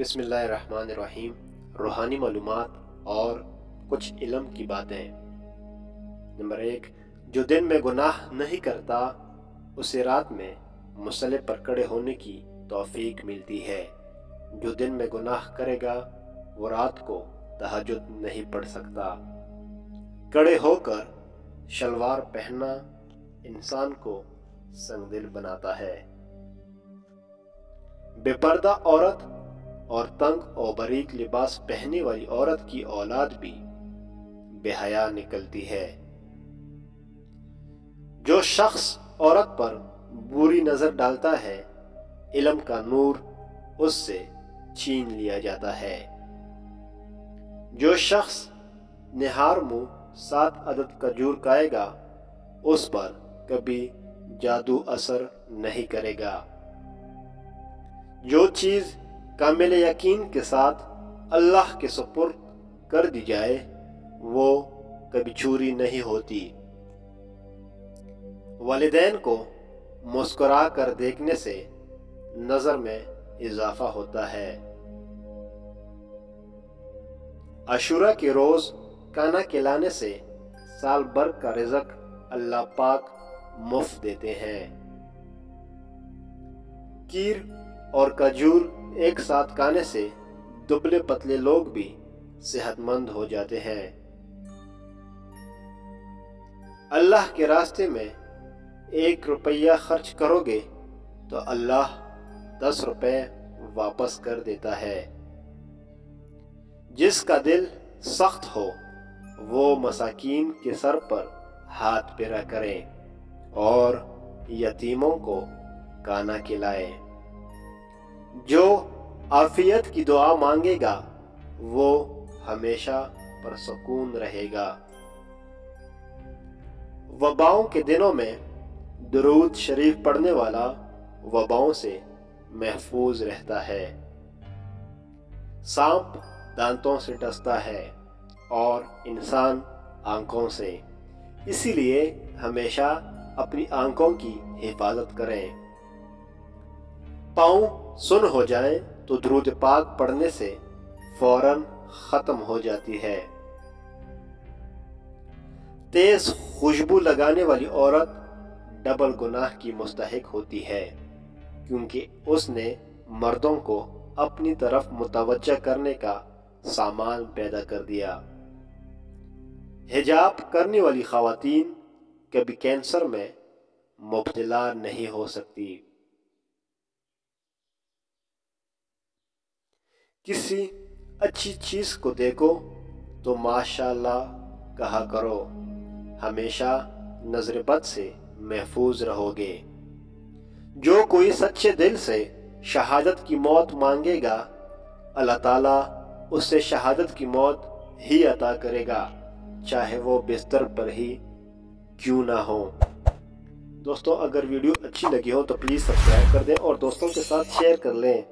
बिस्मिल्लाहिर्रहमानिर्रहीम। रूहानी मालूमात और कुछ इल्म की बातें। नंबर 1, जो दिन में गुनाह नहीं करता उसे रात में मुसल्ले पर खड़े होने की तौफीक मिलती है। जो दिन में गुनाह करेगा वो रात को तहज्जुद नहीं पढ़ सकता। खड़े होकर शलवार पहनना इंसान को संगदिल बनाता है। बेपर्दा औरत और तंग और बारीक लिबास पहनने वाली औरत की औलाद भी बेहया निकलती है। जो शख्स औरत पर बुरी नजर डालता है, इल्म का नूर उससे छीन लिया जाता है। जो शख्स निहार मुंह 7 अदद खजूर खाएगा, उस पर कभी जादू असर नहीं करेगा। जो चीज कामिल यकीन के साथ अल्लाह के सुपुर्द कर दी जाए वो कभी चोरी नहीं होती। वालिदैन को मुस्कुरा कर देखने से नजर में इजाफा होता है। अशूरा के रोज खाना खिलाने से साल भर का रिज़्क अल्लाह पाक मुफ्त देते हैं। कीर और खजूर एक साथ खाने से दुबले पतले लोग भी सेहतमंद हो जाते हैं। अल्लाह के रास्ते में 1 रुपया खर्च करोगे तो अल्लाह 10 रुपए वापस कर देता है। जिसका दिल सख्त हो वो मसाकीन के सर पर हाथ फेरा करे और यतीमों को खाना खिलाए। जो आफियत की दुआ मांगेगा वो हमेशा पुरसुकून रहेगा। वबाओं के दिनों में दुरूद शरीफ पढ़ने वाला वबाओं से महफूज रहता है। सांप दांतों से डसता है और इंसान आंखों से, इसीलिए हमेशा अपनी आंखों की हिफाजत करें। पाँव सुन हो जाए तो दुरूद पाक पढ़ने से फौरन खत्म हो जाती है। तेज खुशबू लगाने वाली औरत डबल गुनाह की मुस्तहिक होती है, क्योंकि उसने मर्दों को अपनी तरफ मुतवज्जह करने का सामान पैदा कर दिया। हिजाब करने वाली खवातीन कभी कैंसर में मुब्तला नहीं हो सकती। किसी अच्छी चीज को देखो तो माशाअल्लाह कहा करो, हमेशा नजर बद से महफूज रहोगे। जो कोई सच्चे दिल से शहादत की मौत मांगेगा, अल्लाह ताला उससे शहादत की मौत ही अता करेगा, चाहे वो बिस्तर पर ही क्यों ना हो। दोस्तों, अगर वीडियो अच्छी लगी हो तो प्लीज़ सब्सक्राइब कर दें और दोस्तों के साथ शेयर कर लें।